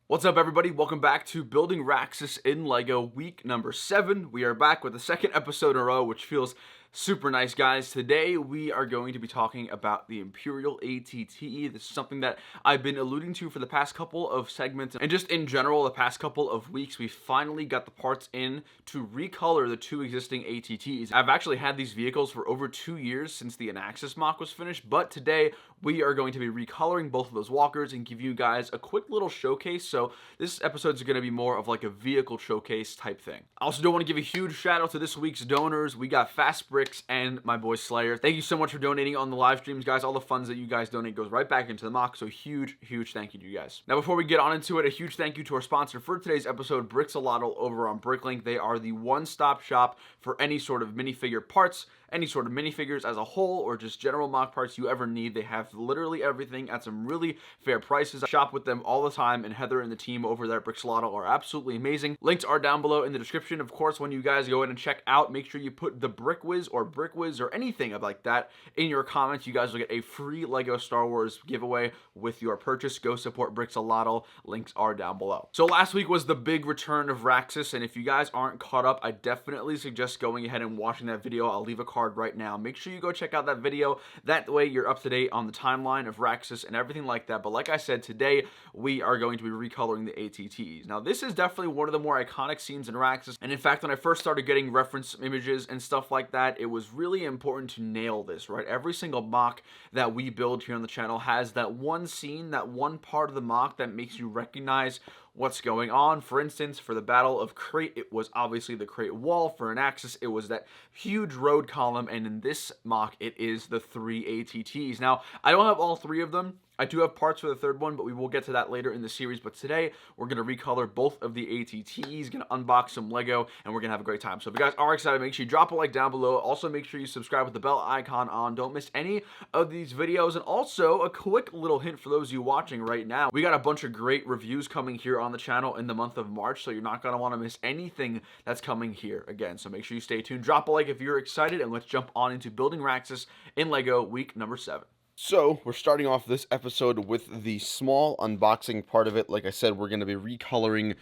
What's up, everybody? Welcome back to Building Raxus in LEGO week number 7. We are back with the second episode in a row, which feels super nice, guys. Today, we are going to be talking about the Imperial AT-TE. This is something that I've been alluding to for the past couple of segments, and just in general, the past couple of weeks, we finally got the parts in to recolor the two existing AT-TEs. I've actually had these vehicles for over 2 years since the Anaxis mock was finished, but today, we are going to be recoloring both of those walkers and give you guys a quick little showcase. So this episode is going to be more of like a vehicle showcase type thing. I also do want to give a huge shout out to this week's donors. We got Fast Brix and my boy Slayer. Thank you so much for donating on the live streams, guys. All the funds that you guys donate goes right back into the mock. So huge thank you to you guys. Now, before we get on into it, a huge thank you to our sponsor for today's episode, brickzz over on BrickLink. They are the one-stop shop for any sort of minifigure parts, any sort of minifigures as a whole, or just general mock parts you ever need. They have literally everything at some really fair prices. I shop with them all the time, and Heather and the team over there at brickzz are absolutely amazing. Links are down below in the description. Of course, when you guys go in and check out, make sure you put TheBrickWiz or BrickWiz or anything like that in your comments. You guys will get a free LEGO Star Wars giveaway with your purchase. Go support brickzz. Links are down below. So last week was the big return of Raxus, and if you guys aren't caught up, I definitely suggest going ahead and watching that video. I'll leave a card right now. Make sure you go check out that video. That way you're up to date on the timeline of Raxus and everything like that. But like I said, today we are going to be recoloring the AT-TEs. Now, this is definitely one of the more iconic scenes in Raxus, and in fact, when I first started getting reference images and stuff like that, it was really important to nail this, right? Every single mock that we build here on the channel has that one scene, that one part of the mock that makes you recognize what's going on. For instance, for the Battle of Crate, it was obviously the Crate wall. For Anaxis, it was that huge road column, and in this mock, it is the 3 AT-TEs. Now, I don't have all 3 of them. I do have parts for the third one, but we will get to that later in the series. But today, we're going to recolor both of the AT-TEs, going to unbox some LEGO, and we're going to have a great time. So if you guys are excited, make sure you drop a like down below. Also, make sure you subscribe with the bell icon on. Don't miss any of these videos. And also, a quick little hint for those of you watching right now. We got a bunch of great reviews coming here on the channel in the month of March, so you're not going to want to miss anything that's coming here again. So make sure you stay tuned. Drop a like if you're excited, and let's jump on into building Raxus in LEGO week number 7. So, we're starting off this episode with the small unboxing part of it. Like I said, we're going to be recoloring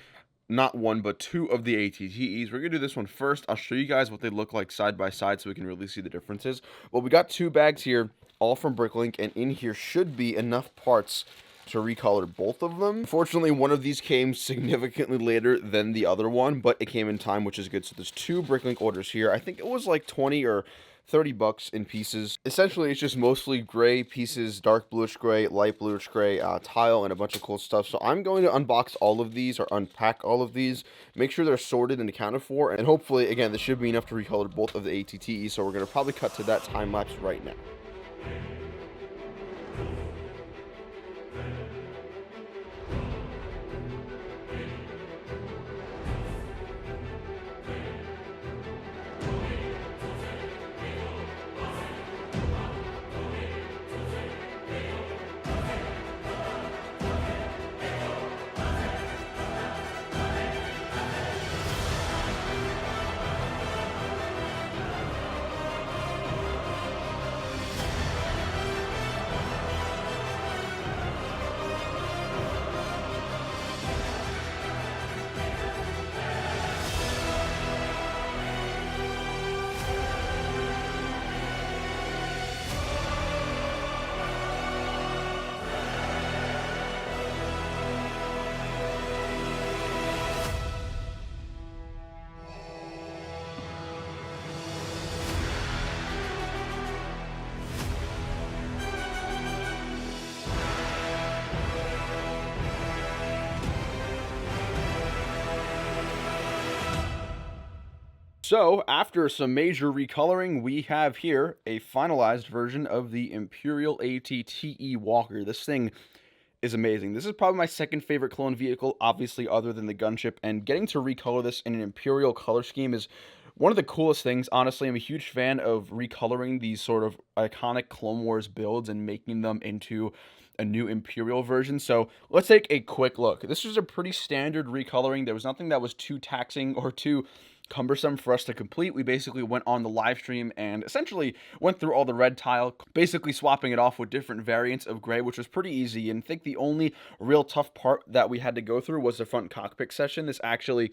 not one, but 2 of the AT-TEs. We're going to do this one first. I'll show you guys what they look like side by side so we can really see the differences. Well, we got 2 bags here, all from BrickLink, and in here should be enough parts to recolor both of them. Unfortunately, one of these came significantly later than the other one, but it came in time, which is good. So there's 2 BrickLink orders here. I think it was like 20 or 30 bucks in pieces. Essentially, it's just mostly gray pieces, dark bluish gray, light bluish gray, tile, and a bunch of cool stuff. So I'm going to unbox all of these, or unpack all of these, make sure they're sorted and accounted for, and hopefully, again, this should be enough to recolor both of the AT-TEs. So we're going to probably cut to that time lapse right now. So, after some major recoloring, we have here a finalized version of the Imperial AT-TE Walker. This thing is amazing. This is probably my second favorite clone vehicle, obviously, other than the gunship, and getting to recolor this in an Imperial color scheme is one of the coolest things. Honestly, I'm a huge fan of recoloring these sort of iconic Clone Wars builds and making them into a new Imperial version. So let's take a quick look. This was a pretty standard recoloring. There was nothing that was too taxing or too cumbersome for us to complete. We basically went on the live stream and essentially went through all the red tile, basically swapping it off with different variants of gray, which was pretty easy. And I think the only real tough part that we had to go through was the front cockpit section. This actually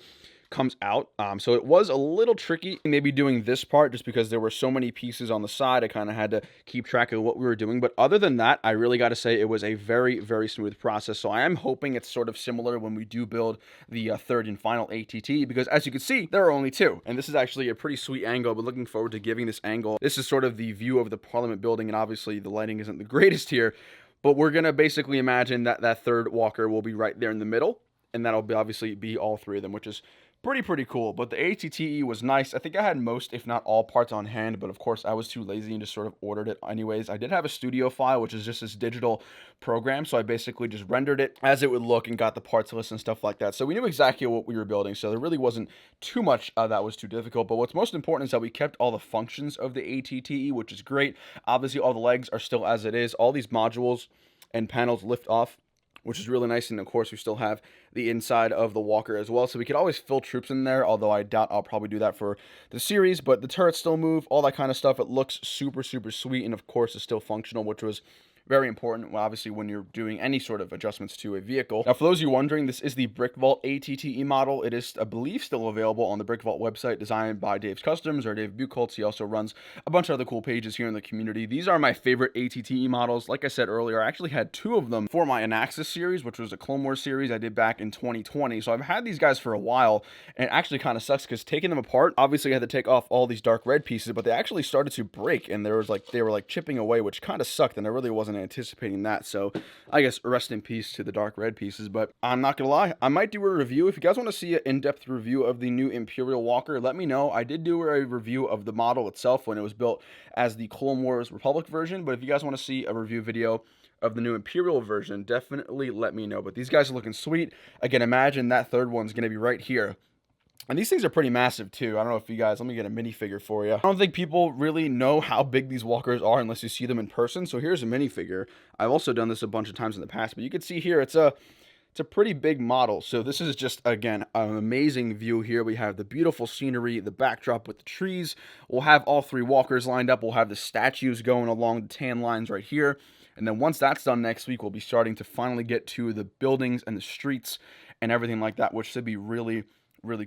comes out, so it was a little tricky maybe doing this part just because there were so many pieces on the side. I kind of had to keep track of what we were doing, but other than that, I really got to say it was a very, very smooth process. So I am hoping it's sort of similar when we do build the third and final AT-TE, because as you can see, there are only two, and this is actually a pretty sweet angle. But looking forward to giving this angle. This is sort of the view of the Parliament building, and obviously the lighting isn't the greatest here, but we're gonna basically imagine that that third walker will be right there in the middle, and that'll be obviously be all three of them, which is pretty cool. But the AT-TE was nice. I think I had most, if not all, parts on hand, but of course I was too lazy and just sort of ordered it anyways. I did have a studio file, which is just this digital program, so I basically just rendered it as it would look and got the parts list and stuff like that. So we knew exactly what we were building, so there really wasn't too much that was too difficult. But what's most important is that we kept all the functions of the AT-TE, which is great. Obviously all the legs are still as it is. All these modules and panels lift off, which is really nice. And of course we still have the inside of the walker as well, so we could always fill troops in there, although I doubt I'll probably do that for the series. But the turrets still move, all that kind of stuff. It looks super sweet, and of course it's still functional, which was very important, obviously, when you're doing any sort of adjustments to a vehicle. Now, for those of you wondering, this is the Brick Vault AT-TE model. It is, I believe, still available on the Brick Vault website, designed by Dave's Customs, or Dave Buchholz. He also runs a bunch of other cool pages here in the community. These are my favorite AT-TE models. Like I said earlier, I actually had two of them for my Anaxis series, which was a Clone Wars series I did back in 2020. So I've had these guys for a while, and it actually kind of sucks because taking them apart, obviously I had to take off all these dark red pieces, but they actually started to break, and there was like they were like chipping away, which kind of sucked, and I really wasn't anticipating that. So I guess rest in peace to the dark red pieces. But I'm not gonna lie, I might do a review. If you guys want to see an in-depth review of the new Imperial Walker, let me know. I did do a review of the model itself when it was built as the Clone Wars Republic version, but if you guys want to see a review video of the new Imperial version, definitely let me know. But these guys are looking sweet. Again, imagine that third one's gonna be right here. And these things are pretty massive too. I don't know if you guys, let me get a minifigure for you. I don't think people really know how big these walkers are unless you see them in person. So here's a minifigure. I've also done this a bunch of times in the past, but you can see here it's a pretty big model. So this is just, again, an amazing view here. We have the beautiful scenery, the backdrop with the trees. We'll have all three walkers lined up. We'll have the statues going along the tan lines right here. And then once that's done next week, we'll be starting to finally get to the buildings and the streets and everything like that, which should be really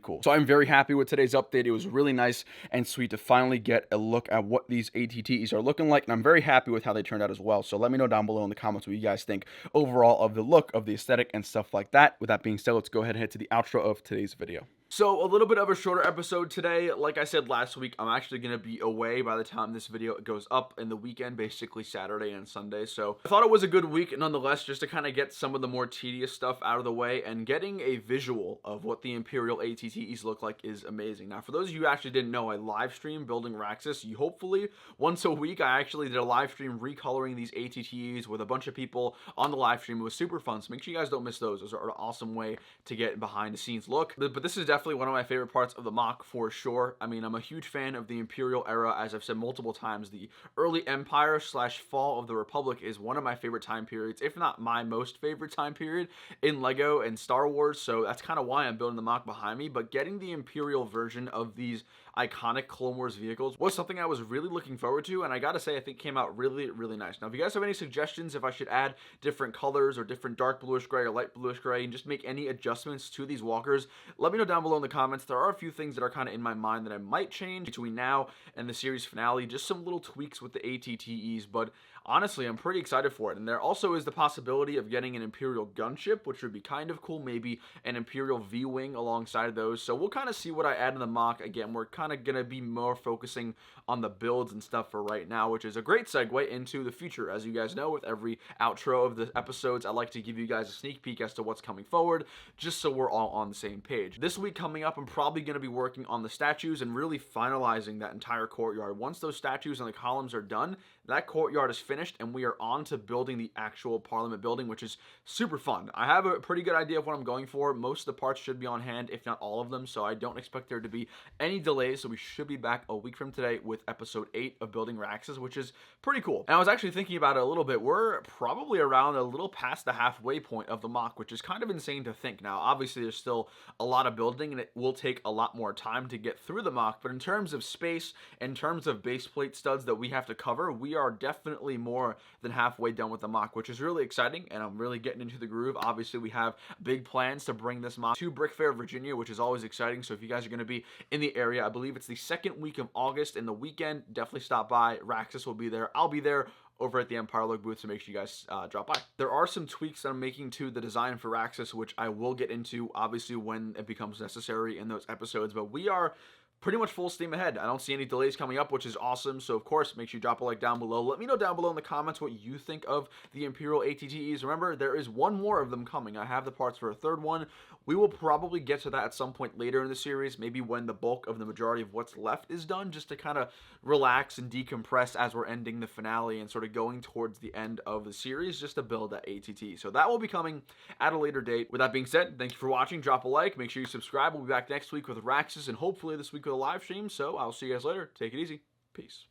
cool. So I'm very happy with today's update. It was really nice and sweet to finally get a look at what these AT-TEs are looking like, and I'm very happy with how they turned out as well. So let me know down below in the comments what you guys think overall of the look, of the aesthetic, and stuff like that. With that being said, let's go ahead and head to the outro of today's video. So a little bit of a shorter episode today. Like I said last week, I'm actually going to be away by the time this video goes up in the weekend, basically Saturday and Sunday. So I thought it was a good week nonetheless, just to kind of get some of the more tedious stuff out of the way, and getting a visual of what the Imperial AT-TEs look like is amazing. Now, for those of you who actually didn't know, I live stream building Raxus. You hopefully once a week, I actually did a live stream recoloring these AT-TEs with a bunch of people on the live stream. It was super fun, so make sure you guys don't miss those. Those are an awesome way to get behind the scenes look. But this is definitely one of my favorite parts of the MOC for sure. I mean, I'm a huge fan of the Imperial era. As I've said multiple times, the early Empire / fall of the Republic is one of my favorite time periods, if not my most favorite time period in LEGO and Star Wars. So that's kind of why I'm building the MOC behind me. But getting the Imperial version of these iconic Clone Wars vehicles was something I was really looking forward to, and I gotta say, I think came out really nice. Now, if you guys have any suggestions, if I should add different colors or different dark bluish gray or light bluish gray, and just make any adjustments to these walkers, let me know down below in the comments. There are a few things that are kind of in my mind that I might change between now and the series finale, just some little tweaks with the AT-TEs, but honestly, I'm pretty excited for it. And there also is the possibility of getting an Imperial gunship, which would be kind of cool, maybe an Imperial V-Wing alongside of those. So we'll kind of see what I add in the MOC. Again, we're kind of going to be more focusing on the builds and stuff for right now, which is a great segue into the future. As you guys know, with every outro of the episodes, I like to give you guys a sneak peek as to what's coming forward, just so we're all on the same page. This week coming up, I'm probably going to be working on the statues and really finalizing that entire courtyard. Once those statues and the columns are done, that courtyard is finished, and we are on to building the actual Parliament building, which is super fun. I have a pretty good idea of what I'm going for. Most of the parts should be on hand, if not all of them, so I don't expect there to be any delays. So we should be back a week from today with episode 8 of Building Raxus, which is pretty cool. And I was actually thinking about it a little bit. We're probably around a little past the halfway point of the mock, which is kind of insane to think. Now, obviously, there's still a lot of building, and it will take a lot more time to get through the mock, but in terms of space, in terms of base plate studs that we have to cover, we are definitely more than halfway done with the mock, which is really exciting, and I'm really getting into the groove. Obviously, we have big plans to bring this mock to Brick Fair, Virginia, which is always exciting. So if you guys are going to be in the area, I believe it's the second week of August in the weekend, definitely stop by. Raxus will be there. I'll be there over at the Empire Log booth, so make sure you guys drop by. There are some tweaks that I'm making to the design for Raxus, which I will get into, obviously, when it becomes necessary in those episodes, but we are pretty much full steam ahead. I don't see any delays coming up, which is awesome. So, of course, make sure you drop a like down below. Let me know down below in the comments what you think of the Imperial AT-TEs. Remember, there is one more of them coming. I have the parts for a third one. We will probably get to that at some point later in the series, maybe when the bulk of the majority of what's left is done, just to kind of relax and decompress as we're ending the finale and sort of going towards the end of the series, just to build that AT-T. So that will be coming at a later date. With that being said, thank you for watching. Drop a like. Make sure you subscribe. We'll be back next week with Raxus, and hopefully this week with a live stream. So I'll see you guys later. Take it easy. Peace.